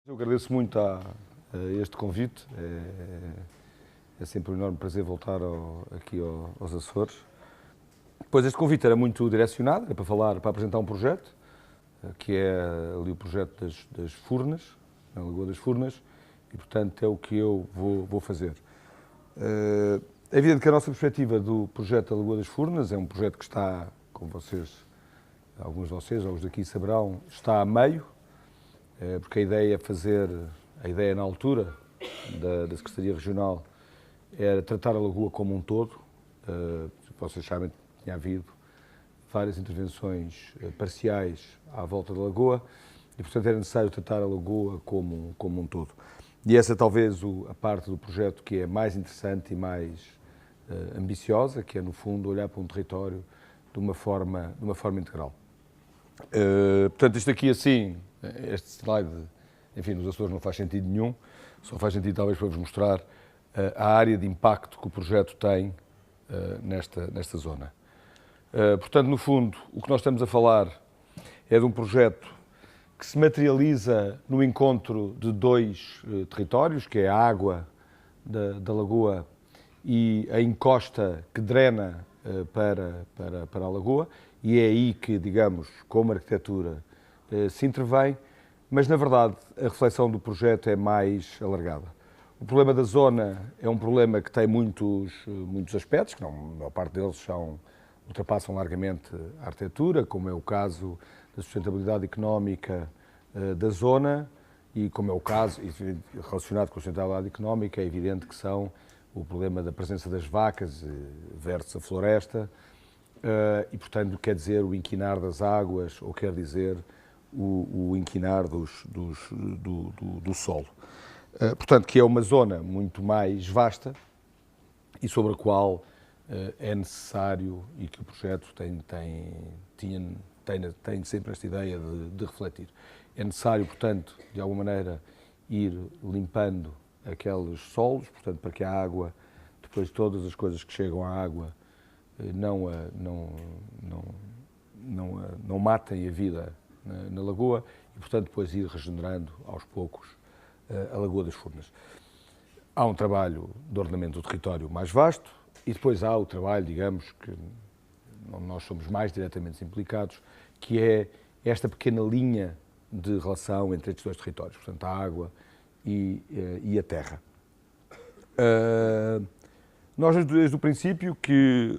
Eu agradeço muito a este convite. É sempre um enorme prazer voltar aqui aos Açores. Pois este convite era muito direcionado, era para apresentar um projeto, que é ali o projeto das Furnas, na Lagoa das Furnas, e portanto é o que eu vou fazer. É evidente que a nossa perspectiva do projeto da Lagoa das Furnas é um projeto que está, como alguns de vocês, ou os daqui saberão, está a meio, porque a ideia na altura da Secretaria Regional era tratar a lagoa como um todo. Vocês sabem que tinha havido várias intervenções parciais à volta da lagoa e, portanto, era necessário tratar a lagoa como um todo. E essa é talvez a parte do projeto que é mais interessante e mais ambiciosa, que é, no fundo, olhar para um território de uma forma integral. Portanto, isto aqui assim, este slide, enfim, nos Açores não faz sentido nenhum, só faz sentido talvez para vos mostrar a área de impacto que o projeto tem nesta zona. Portanto, no fundo, o que nós estamos a falar é de um projeto que se materializa no encontro de dois territórios, que é a água da lagoa e a encosta que drena para a lagoa, e é aí que, digamos, como arquitetura, se intervém, mas, na verdade, a reflexão do projeto é mais alargada. O problema da zona é um problema que tem muitos aspectos, que a maior parte deles ultrapassam largamente a arquitetura, como é o caso da sustentabilidade económica da zona e como é o caso, relacionado com a sustentabilidade económica, é evidente que são o problema da presença das vacas versus a floresta e, portanto, quer dizer o inquinar das águas ou quer dizer o inquinar do solo. Portanto, que é uma zona muito mais vasta e sobre a qual é necessário e que o projeto tem sempre esta ideia de refletir. É necessário, portanto, de alguma maneira, ir limpando aqueles solos, portanto, para que a água, depois de todas as coisas que chegam à água, não matem a vida na lagoa e, portanto, depois ir regenerando aos poucos a Lagoa das Furnas. Há um trabalho de ordenamento do território mais vasto e depois há o trabalho, digamos, que nós somos mais diretamente implicados, que é esta pequena linha de relação entre estes dois territórios, portanto, a água e a terra. Nós, desde o princípio, que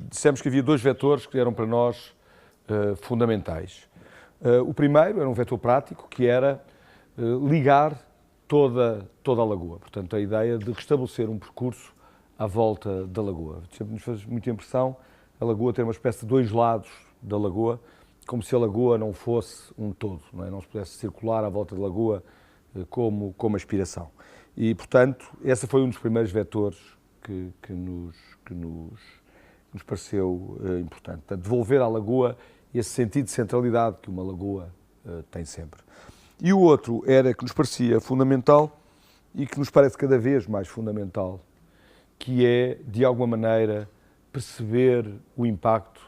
dissemos que havia dois vetores que eram para nós fundamentais. O primeiro era um vetor prático, que era ligar toda a lagoa. Portanto, a ideia de restabelecer um percurso à volta da lagoa. Sempre nos faz muita impressão a lagoa ter uma espécie de dois lados da lagoa, como se a lagoa não fosse um todo, não se pudesse circular à volta da lagoa como aspiração. E, portanto, esse foi um dos primeiros vetores que nos pareceu importante. Portanto, devolver à lagoa esse sentido de centralidade que uma lagoa tem sempre. E o outro era que nos parecia fundamental e que nos parece cada vez mais fundamental, que é, de alguma maneira, perceber o impacto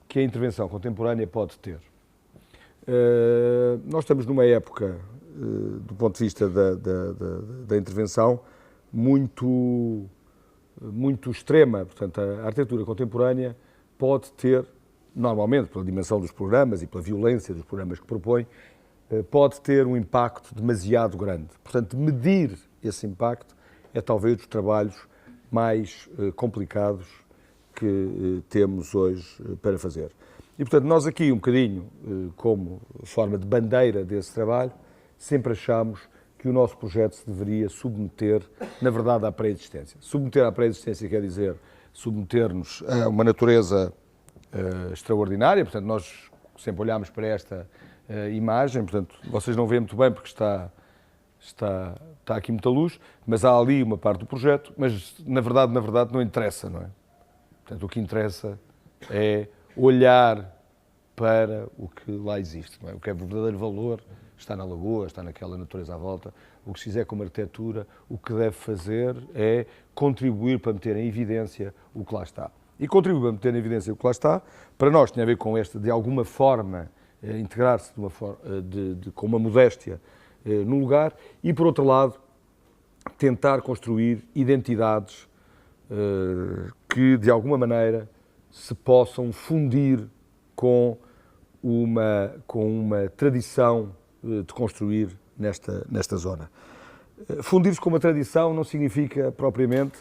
que a intervenção contemporânea pode ter. Nós estamos numa época, do ponto de vista da intervenção, muito extrema. Portanto, a arquitetura contemporânea pode ter, normalmente, pela dimensão dos programas e pela violência dos programas que propõe, pode ter um impacto demasiado grande. Portanto, medir esse impacto é talvez dos trabalhos mais complicados que temos hoje para fazer. E, portanto, nós aqui, um bocadinho como forma de bandeira desse trabalho, sempre achamos que o nosso projeto se deveria submeter, na verdade, à pré-existência. Submeter à pré-existência quer dizer submeter-nos a uma natureza extraordinária, portanto, nós sempre olhamos para esta imagem, portanto, vocês não veem muito bem porque está aqui muita luz, mas há ali uma parte do projeto, mas na verdade não interessa, não é? Portanto, o que interessa é olhar para o que lá existe, não é? O que é verdadeiro valor está na lagoa, está naquela natureza à volta. O que se fizer como arquitetura, o que deve fazer é contribuir para meter em evidência o que lá está. E contribuir para meter em evidência o que lá está, para nós tem a ver com de alguma forma, integrar-se com uma modéstia no lugar e, por outro lado, tentar construir identidades que, de alguma maneira, se possam fundir com uma tradição de construir nesta zona. Fundir-se com uma tradição não significa, propriamente,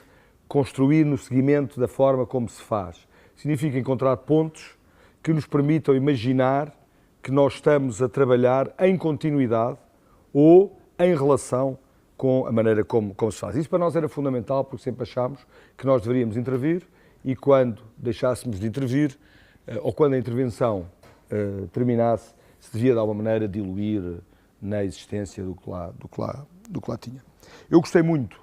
construir no seguimento da forma como se faz. Significa encontrar pontos que nos permitam imaginar que nós estamos a trabalhar em continuidade ou em relação com a maneira como se faz. Isso para nós era fundamental, porque sempre achámos que nós deveríamos intervir e quando deixássemos de intervir, ou quando a intervenção terminasse, se devia de alguma maneira diluir na existência do que lá tinha. Eu gostei muito,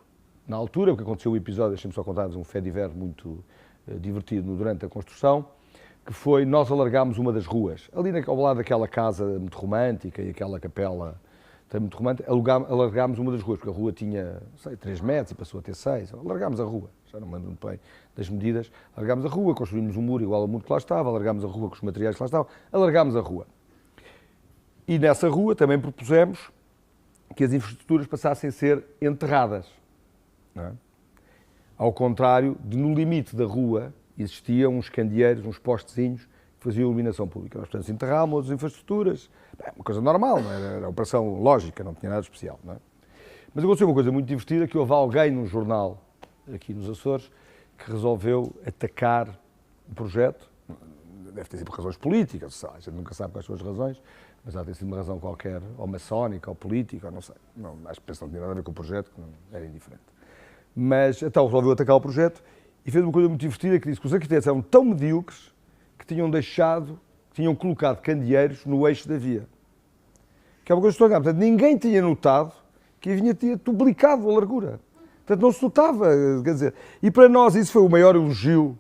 na altura, porque aconteceu o episódio, deixem-me só contar-vos um fait divers muito divertido durante a construção, que foi, nós alargámos uma das ruas, ali ao lado daquela casa muito romântica e aquela capela muito romântica, alargámos uma das ruas, porque a rua tinha, não sei, 3 metros e passou a ter 6, alargámos a rua, já não me lembro muito bem das medidas, alargámos a rua, construímos um muro igual ao muro que lá estava, alargámos a rua com os materiais que lá estavam, alargámos a rua. E nessa rua também propusemos que as infraestruturas passassem a ser enterradas. Não é? Ao contrário de, no limite da rua, existiam uns candeeiros, uns postezinhos que faziam iluminação pública. Nós, portanto, enterrámos as infraestruturas, uma coisa normal, não era operação lógica, não tinha nada de especial. Não é? Mas aconteceu uma coisa muito divertida, que houve alguém num jornal, aqui nos Açores, que resolveu atacar o projeto. Deve ter sido por razões políticas, a gente nunca sabe quais são as razões, mas há de ter sido uma razão qualquer, ou maçónica, ou política, ou não sei. Não, acho que não tinha nada a ver com o projeto, que não, era indiferente. Mas então resolveu atacar o projeto e fez uma coisa muito divertida, que disse que os arquitetos eram tão medíocres que tinham colocado candeeiros no eixo da via. Que é uma coisa extraordinária. Portanto, ninguém tinha notado que a vinha tinha duplicado a largura. Portanto, não se notava, quer dizer, e para nós isso foi o maior elogio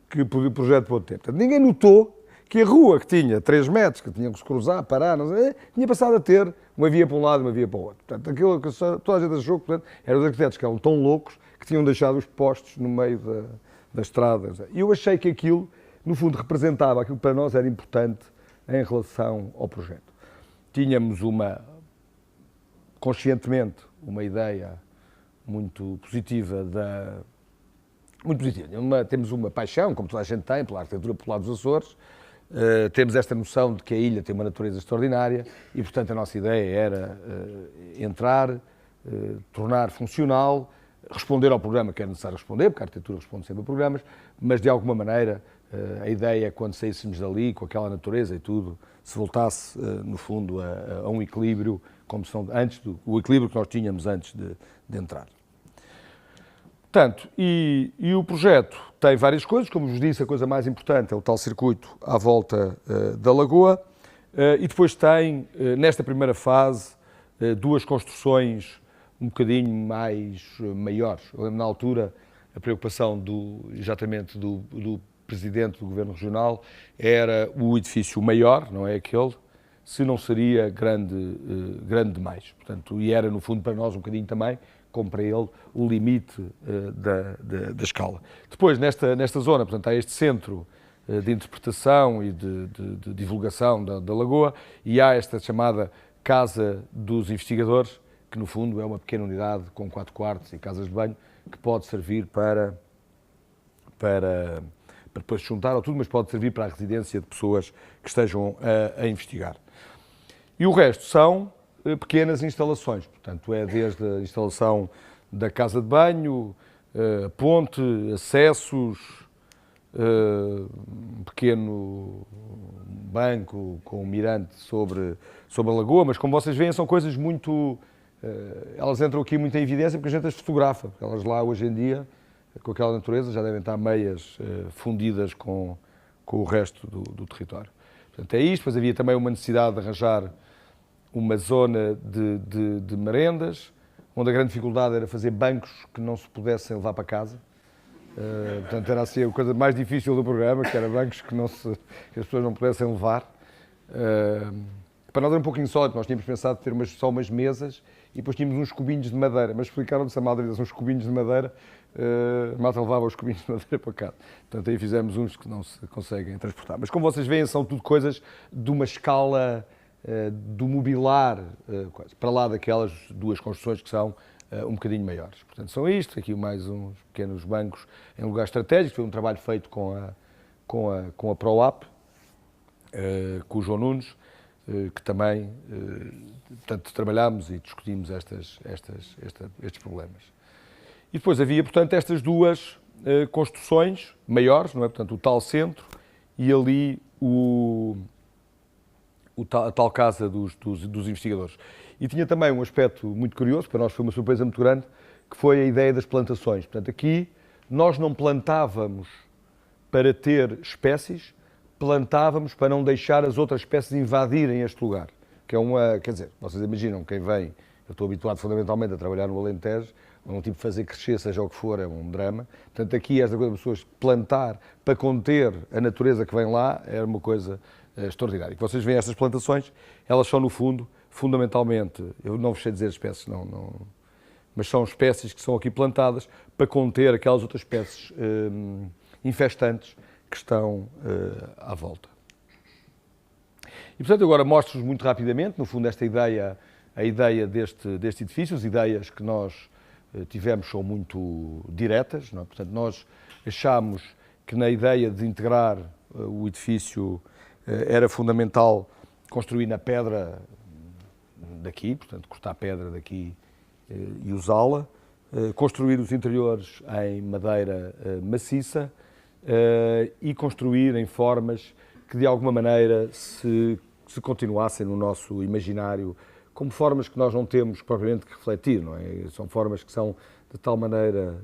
que o projeto pôde ter. Portanto, ninguém notou que a rua que tinha 3 metros, que tinha que se cruzar, parar, não sei, tinha passado a ter uma via para um lado e uma via para o outro. Portanto, aquilo que toda a gente achou, portanto, eram os arquitetos que eram tão loucos que tinham deixado os postes no meio da estrada. E eu achei que aquilo, no fundo, representava aquilo que para nós era importante em relação ao projeto. Tínhamos conscientemente, uma ideia muito positiva temos uma paixão, como toda a gente tem, pela arquitetura popular dos Açores, temos esta noção de que a ilha tem uma natureza extraordinária e, portanto, a nossa ideia era entrar, tornar funcional, responder ao programa que era necessário responder, porque a arquitetura responde sempre a programas, mas, de alguma maneira, a ideia é que quando saíssemos dali, com aquela natureza e tudo, se voltasse, no fundo, a um equilíbrio, como o equilíbrio que nós tínhamos antes de entrar. Portanto, e o projeto tem várias coisas, como vos disse, a coisa mais importante é o tal circuito à volta da lagoa, e depois tem, nesta primeira fase, 2 construções um bocadinho maiores. Eu lembro, na altura, a preocupação exatamente do presidente do Governo Regional era o edifício maior, não é aquele, se não seria grande demais. Portanto, e era, no fundo, para nós um bocadinho também, como para ele, o limite da escala. Depois, nesta zona, portanto, há este centro de interpretação e de divulgação da lagoa e há esta chamada Casa dos Investigadores, que no fundo é uma pequena unidade com 4 quartos e casas de banho, que pode servir para depois se juntar ao tudo, mas pode servir para a residência de pessoas que estejam a investigar. E o resto são pequenas instalações, portanto é desde a instalação da casa de banho, ponte, acessos, um pequeno banco com um mirante sobre a lagoa, mas como vocês veem são coisas muito... elas entram aqui muito em evidência porque a gente as fotografa, porque elas lá hoje em dia, com aquela natureza, já devem estar meias fundidas com o resto do território. Portanto é isto, depois havia também uma necessidade de arranjar uma zona de merendas, onde a grande dificuldade era fazer bancos que não se pudessem levar para casa. Portanto, era assim a coisa mais difícil do programa, que era bancos que as pessoas não pudessem levar. Para nós era um pouco insólito, nós tínhamos pensado ter só umas mesas e depois tínhamos uns cubinhos de madeira, mas explicaram-nos a malta, uns cubinhos de madeira, a malta levava os cubinhos de madeira para cá. Portanto, aí fizemos uns que não se conseguem transportar. Mas como vocês veem, são tudo coisas de uma escala do mobilar, para lá daquelas duas construções que são um bocadinho maiores. Portanto, são isto, aqui mais uns pequenos bancos em lugares estratégicos, foi um trabalho feito com a ProApp, com o João Nunes, que também, portanto, trabalhámos e discutimos estes problemas. E depois havia, portanto, estas duas construções maiores, não é? Portanto, o tal centro e ali a tal casa dos investigadores. E tinha também um aspecto muito curioso, para nós foi uma surpresa muito grande, que foi a ideia das plantações. Portanto, aqui nós não plantávamos para ter espécies, plantávamos para não deixar as outras espécies invadirem este lugar. Que é quer dizer, vocês imaginam, quem vem, eu estou habituado fundamentalmente a trabalhar no Alentejo, não tipo fazer crescer, seja o que for, é um drama. Portanto, aqui esta coisa de pessoas plantar para conter a natureza que vem lá era uma coisa extraordinária. Vocês veem estas plantações, elas são no fundo, fundamentalmente, eu não vos sei dizer espécies, mas são espécies que são aqui plantadas para conter aquelas outras espécies infestantes que estão à volta. E, portanto, agora mostro-vos muito rapidamente, no fundo, a ideia deste edifício. As ideias que nós tivemos são muito diretas, não é? Portanto, nós achámos que na ideia de integrar o edifício era fundamental construir na pedra daqui, portanto, cortar pedra daqui e usá-la, construir os interiores em madeira maciça e construir em formas que de alguma maneira se continuassem no nosso imaginário como formas que nós não temos propriamente que refletir, não é? São formas que são de tal maneira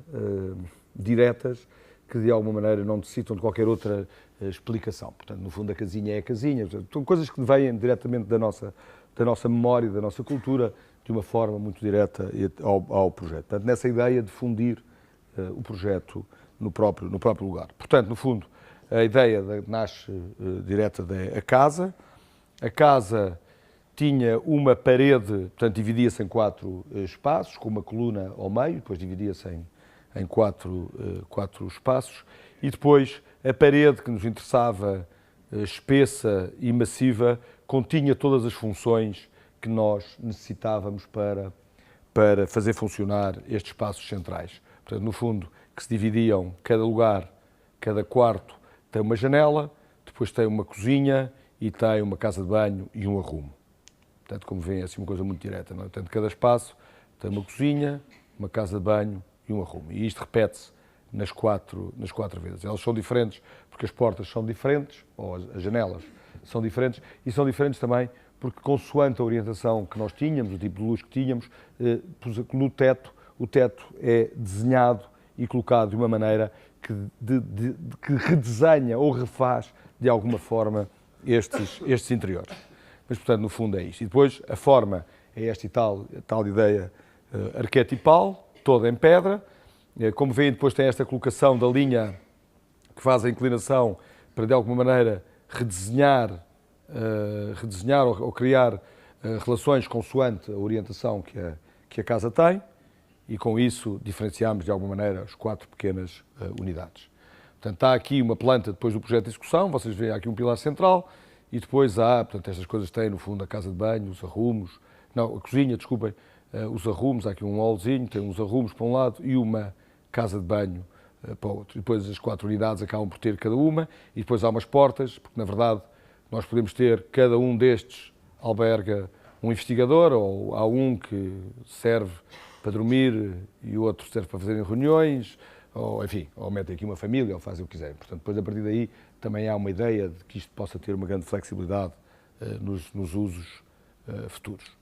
diretas que de alguma maneira não necessitam de qualquer outra explicação. Portanto, no fundo a casinha é a casinha, são coisas que vêm diretamente da nossa memória, da nossa cultura, de uma forma muito direta ao projeto. Portanto, nessa ideia de fundir o projeto no próprio lugar. Portanto, no fundo, a ideia nasce direta da casa. A casa tinha uma parede, portanto, dividia-se em 4 espaços, com uma coluna ao meio, depois dividia-se em 4 espaços, e depois a parede que nos interessava, espessa e massiva, continha todas as funções que nós necessitávamos para fazer funcionar estes espaços centrais. Portanto, no fundo, que se dividiam, cada lugar, cada quarto tem uma janela, depois tem uma cozinha e tem uma casa de banho e um arrumo. Portanto, como veem, é assim uma coisa muito direta, não é? Portanto, cada espaço tem uma cozinha, uma casa de banho e um arrumo. E isto repete-se nas quatro vezes. Elas são diferentes porque as portas são diferentes, ou as janelas são diferentes, e são diferentes também porque, consoante a orientação que nós tínhamos, o tipo de luz que tínhamos, no teto, o teto é desenhado e colocado de uma maneira que redesenha ou refaz, de alguma forma, estes interiores. Mas, portanto, no fundo é isto. E depois a forma é esta e tal ideia arquetipal, toda em pedra. Como veem, depois tem esta colocação da linha que faz a inclinação para, de alguma maneira, redesenhar ou criar relações consoante a orientação que a casa tem, e com isso diferenciamos, de alguma maneira, as 4 pequenas unidades. Portanto, está aqui uma planta depois do projeto de execução, vocês veem aqui um pilar central, e depois portanto, estas coisas têm, no fundo, a casa de banho, os arrumos, a cozinha, desculpem, os arrumos, há aqui um hallzinho, tem uns arrumos para um lado e uma casa de banho para o outro. E depois as 4 unidades acabam por ter cada uma, e depois há umas portas, porque na verdade nós podemos ter, cada um destes alberga um investigador, ou há um que serve para dormir e o outro serve para fazer reuniões, ou enfim, ou metem aqui uma família, ou fazem o que quiserem. Portanto, depois a partir daí também há uma ideia de que isto possa ter uma grande flexibilidade nos usos futuros.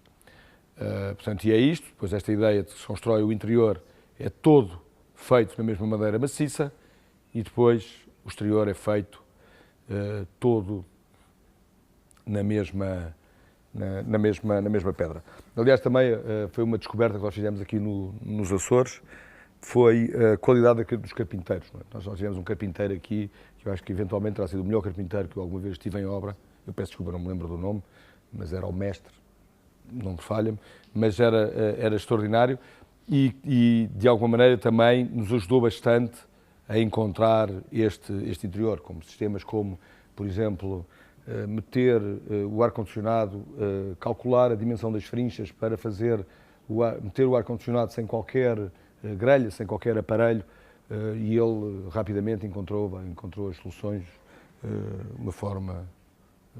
Portanto, e é isto, depois esta ideia de que se constrói o interior é todo feito na mesma madeira maciça, e depois o exterior é feito todo na mesma pedra. Aliás, também foi uma descoberta que nós fizemos aqui nos Açores, foi a qualidade dos carpinteiros. Não é? Nós tivemos um carpinteiro aqui, que eu acho que eventualmente terá sido o melhor carpinteiro que eu alguma vez estive em obra. Eu peço desculpa, não me lembro do nome, mas era o mestre, não me falha-me, mas era extraordinário e de alguma maneira também nos ajudou bastante a encontrar este interior, como sistemas como, por exemplo, meter o ar-condicionado, calcular a dimensão das frinchas para meter o ar-condicionado sem qualquer grelha, sem qualquer aparelho, e ele rapidamente encontrou as soluções de uma forma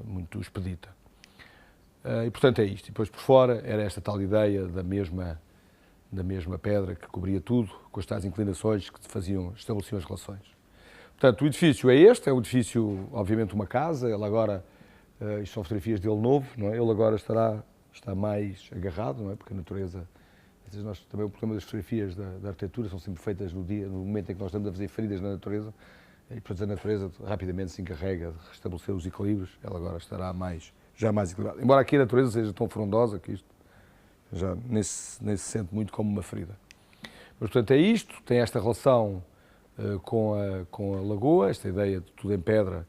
muito expedita. E portanto é isto. E depois por fora era esta tal ideia da mesma pedra que cobria tudo, com as tais inclinações que estabeleciam as relações. Portanto, o edifício é este, é um edifício, obviamente, uma casa. Ele agora, isto são fotografias dele novo, não é? Ele agora está mais agarrado, não é? Porque a natureza, também o problema das fotografias da arquitetura são sempre feitas no momento em que nós estamos a fazer feridas na natureza, e portanto a natureza rapidamente se encarrega de restabelecer os equilíbrios. Ela agora estará já mais equilibrada. Embora aqui a natureza seja tão frondosa que isto já nem se sente muito como uma ferida. Mas, portanto, é isto, tem esta relação com a lagoa, esta ideia de tudo em pedra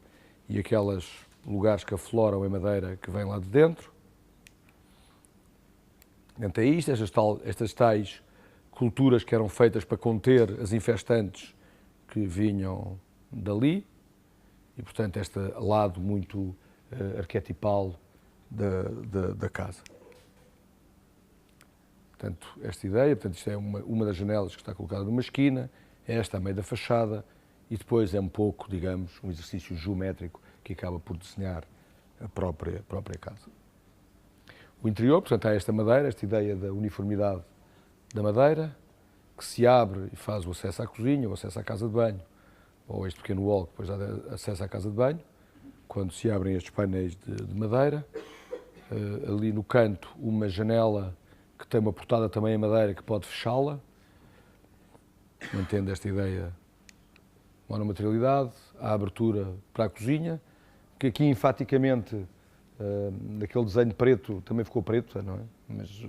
e aqueles lugares que afloram em madeira que vêm lá de dentro. Portanto, é isto, estas tais culturas que eram feitas para conter as infestantes que vinham dali e, portanto, este lado muito arquetipal da casa. Portanto, esta ideia, isto é uma das janelas que está colocada numa esquina, é esta a meio da fachada e depois é um pouco, digamos, um exercício geométrico que acaba por desenhar a própria casa. O interior, portanto, há esta madeira, esta ideia da uniformidade da madeira, que se abre e faz o acesso à cozinha, o acesso à casa de banho, ou este pequeno hall que depois dá acesso à casa de banho, quando se abrem estes painéis de madeira. Ali no canto, uma janela que tem uma portada também em madeira que pode fechá-la, mantendo esta ideia de monomaterialidade, a abertura para a cozinha, que aqui enfaticamente, naquele desenho preto, também ficou preto, não é? Mas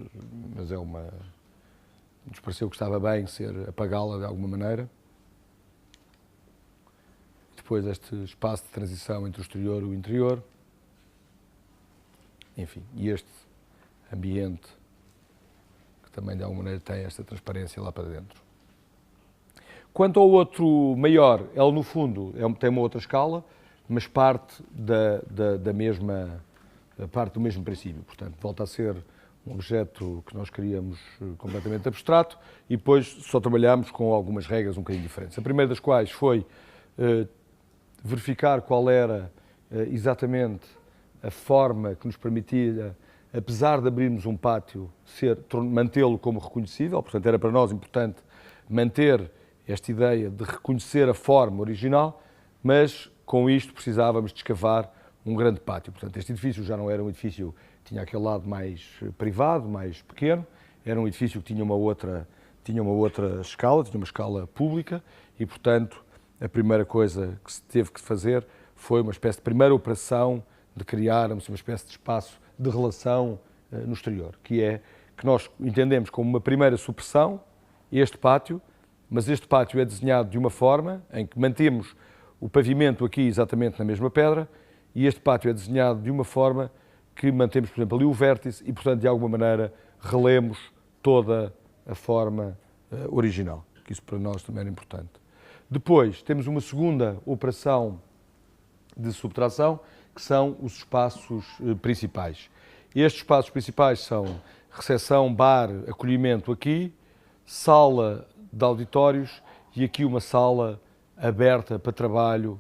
nos pareceu que estava bem ser apagá-la de alguma maneira. Depois este espaço de transição entre o exterior e o interior. Enfim, e este ambiente que também de alguma maneira tem esta transparência lá para dentro. Quanto ao outro maior, ele no fundo tem uma outra escala, mas parte parte do mesmo princípio. Portanto, volta a ser um objeto que nós queríamos completamente abstrato e depois só trabalhámos com algumas regras um bocadinho diferentes. A primeira das quais foi verificar qual era exatamente a forma que nos permitia, apesar de abrirmos um pátio, mantê-lo como reconhecível. Portanto, era para nós importante manter esta ideia de reconhecer a forma original, mas com isto precisávamos de escavar um grande pátio. Portanto, este edifício já não era um edifício que tinha aquele lado mais privado, mais pequeno, era um edifício que tinha uma outra escala, tinha uma escala pública e, portanto, a primeira coisa que se teve que fazer foi uma espécie de primeira operação de criarmos uma espécie de espaço de relação no exterior, que nós entendemos como uma primeira supressão, este pátio, mas este pátio é desenhado de uma forma em que mantemos o pavimento aqui exatamente na mesma pedra e este pátio é desenhado de uma forma que mantemos, por exemplo, ali o vértice e, portanto, de alguma maneira, relemos toda a forma original, que isso para nós também era importante. Depois, temos uma segunda operação de subtração, que são os espaços principais. Estes espaços principais são recepção, bar, acolhimento aqui, sala de auditórios e aqui uma sala aberta para trabalho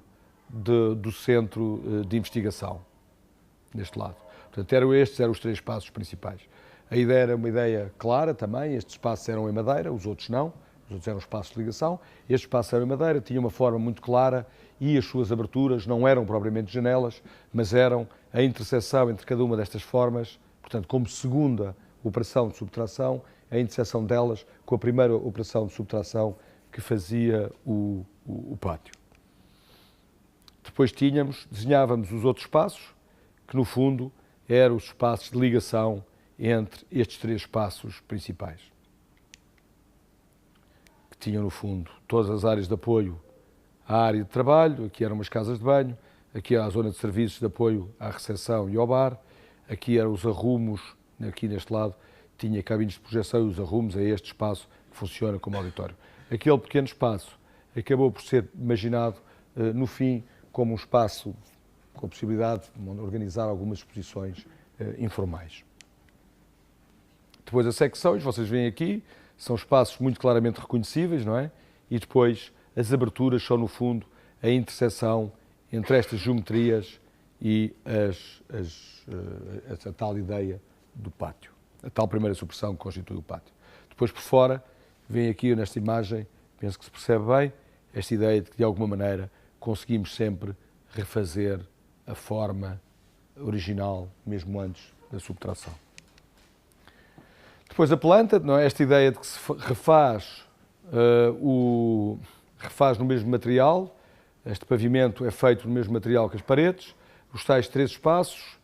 do centro de investigação, deste lado. Portanto, estes eram os três espaços principais. A ideia era uma ideia clara também, estes espaços eram em madeira, os outros não, os outros eram espaços de ligação, este espaço era em madeira, tinha uma forma muito clara e as suas aberturas não eram propriamente janelas, mas eram a interseção entre cada uma destas formas, portanto, como segunda operação de subtração, a interseção delas com a primeira operação de subtração que fazia o pátio. Depois desenhávamos os outros espaços, que no fundo eram os espaços de ligação entre estes três espaços principais. Que tinham no fundo todas as áreas de apoio à área de trabalho, aqui eram umas casas de banho, aqui era a zona de serviços de apoio à recepção e ao bar, aqui eram os arrumos, aqui neste lado tinha cabines de projeção e os arrumos a este espaço que funciona como auditório. Aquele pequeno espaço acabou por ser imaginado, no fim, como um espaço com a possibilidade de organizar algumas exposições informais. Depois as secções, vocês veem aqui, são espaços muito claramente reconhecíveis, não é? E depois as aberturas são, no fundo, a interseção entre estas geometrias e a tal ideia do pátio, a tal primeira supressão que constitui o pátio. Depois, por fora, vem aqui nesta imagem, penso que se percebe bem, esta ideia de que, de alguma maneira, conseguimos sempre refazer a forma original, mesmo antes da subtração. Depois a planta, não é? Esta ideia de que se refaz no mesmo material, este pavimento é feito no mesmo material que as paredes, os tais 3 espaços,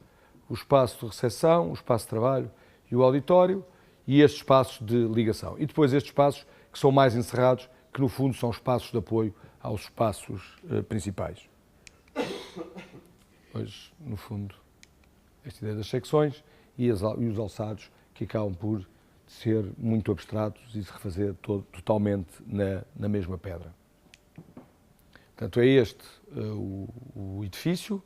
o espaço de recepção, o espaço de trabalho e o auditório, e estes espaços de ligação. E depois estes espaços que são mais encerrados, que no fundo são espaços de apoio aos espaços principais. Pois, no fundo, esta ideia das secções e os alçados, que acabam por ser muito abstratos e se refazer totalmente na mesma pedra. Portanto, é este o edifício,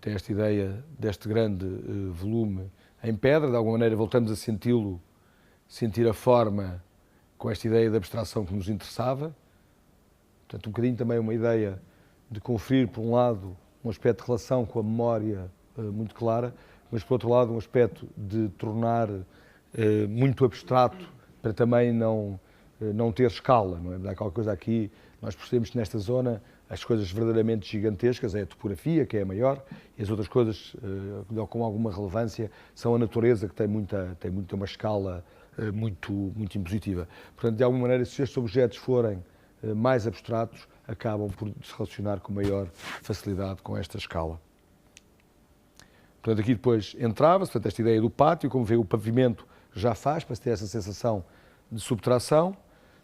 tem esta ideia deste grande volume em pedra, de alguma maneira voltamos a sentir a forma com esta ideia de abstração que nos interessava. Portanto, um bocadinho também uma ideia de conferir, por um lado, um aspecto de relação com a memória muito clara, mas, por outro lado, um aspecto de tornar muito abstrato para também não ter escala. Não é? Há qualquer coisa aqui, nós percebemos que nesta zona as coisas verdadeiramente gigantescas é a topografia, que é a maior, e as outras coisas com alguma relevância são a natureza, que tem uma escala muito impositiva. Portanto, de alguma maneira, se estes objetos forem mais abstratos, acabam por se relacionar com maior facilidade com esta escala. Portanto, aqui depois entrava-se, portanto, esta ideia do pátio, como vê, o pavimento já faz, para se ter essa sensação de subtração.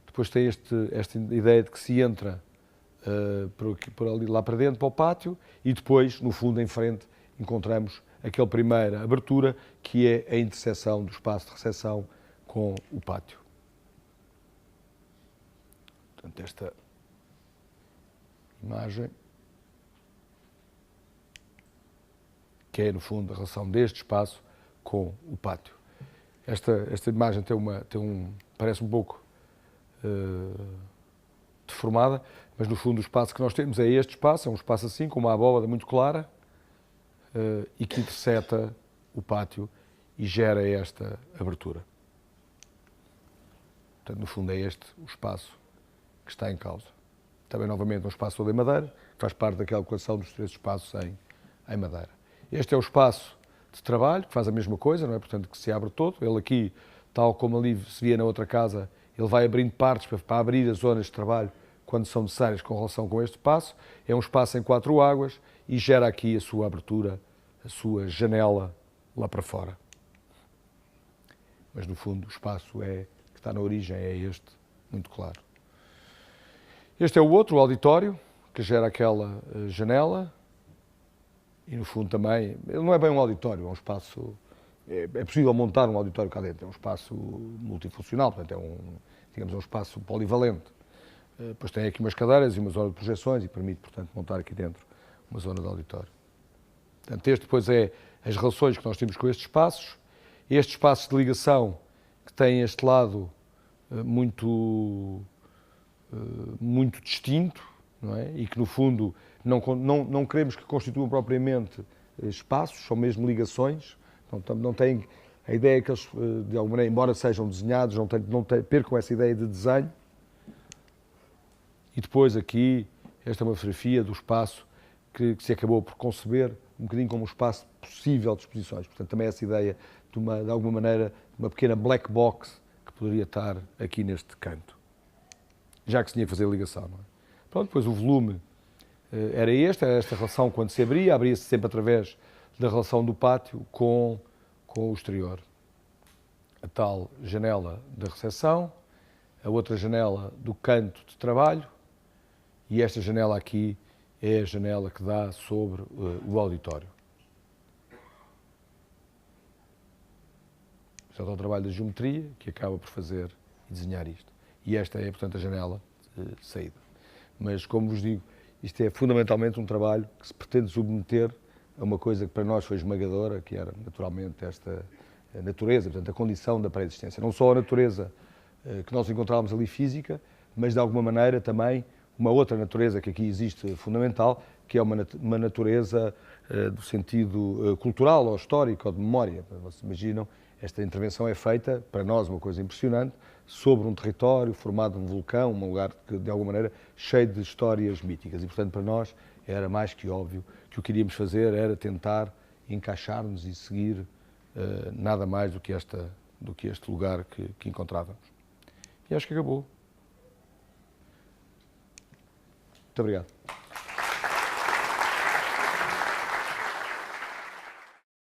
Depois tem esta ideia de que se entra por ali, lá para dentro, para o pátio, e depois, no fundo, em frente, encontramos aquela primeira abertura, que é a interseção do espaço de recepção com o pátio. Portanto, esta imagem, que é, no fundo, a relação deste espaço com o pátio. Esta imagem parece um pouco deformada, mas, no fundo, o espaço que nós temos é este espaço, é um espaço assim, com uma abóbada muito clara, e que interseta o pátio e gera esta abertura. Portanto, no fundo, é este o espaço que está em causa. Também, novamente, um espaço todo em madeira, que faz parte daquela equação dos 3 espaços em madeira. Este é o espaço de trabalho, que faz a mesma coisa, não é? Portanto, que se abre todo. Ele aqui, tal como ali se via na outra casa, ele vai abrindo partes para abrir as zonas de trabalho quando são necessárias com relação com este espaço. É um espaço em 4 águas e gera aqui a sua abertura, a sua janela lá para fora. Mas, no fundo, o espaço que está na origem é este, muito claro. Este é o outro, o auditório, que gera aquela janela. E, no fundo, também, ele não é bem um auditório, é um espaço... É possível montar um auditório cá dentro, é um espaço multifuncional, portanto, é um espaço polivalente. Depois tem aqui umas cadeiras e uma zona de projeções e permite, portanto, montar aqui dentro uma zona de auditório. Portanto, este depois é as relações que nós temos com estes espaços. Estes espaços de ligação que têm este lado muito distinto, não é? E que, no fundo, não queremos que constituam propriamente espaços, são mesmo ligações. Não têm a ideia que eles, de alguma maneira, embora sejam desenhados, percam essa ideia de desenho. E depois aqui, esta é uma fotografia do espaço que se acabou por conceber um bocadinho como um espaço possível de exposições. Portanto, também essa ideia de alguma maneira, uma pequena black box que poderia estar aqui neste canto, já que se tinha que fazer a ligação. Não é? Pronto, depois o volume era esta relação quando se abria-se sempre através da relação do pátio com o exterior. A tal janela da recepção, a outra janela do canto de trabalho, e esta janela aqui é a janela que dá sobre o auditório. Isto é o trabalho da geometria que acaba por fazer e desenhar isto. E esta é, portanto, a janela de saída. Mas, como vos digo, Isto é fundamentalmente um trabalho que se pretende submeter a uma coisa que para nós foi esmagadora, que era naturalmente esta natureza, portanto a condição da pré-existência. Não só a natureza que nós encontrávamos ali física, mas de alguma maneira também uma outra natureza que aqui existe fundamental, que é uma natureza do sentido cultural ou histórico ou de memória. Vocês imaginam, esta intervenção é feita, para nós uma coisa impressionante, sobre um território formado de um vulcão, um lugar que de alguma maneira cheio de histórias míticas. E portanto para nós era mais que óbvio que o que iríamos fazer era tentar encaixar-nos e seguir nada mais do que este lugar que encontrávamos. E acho que acabou. Muito obrigado.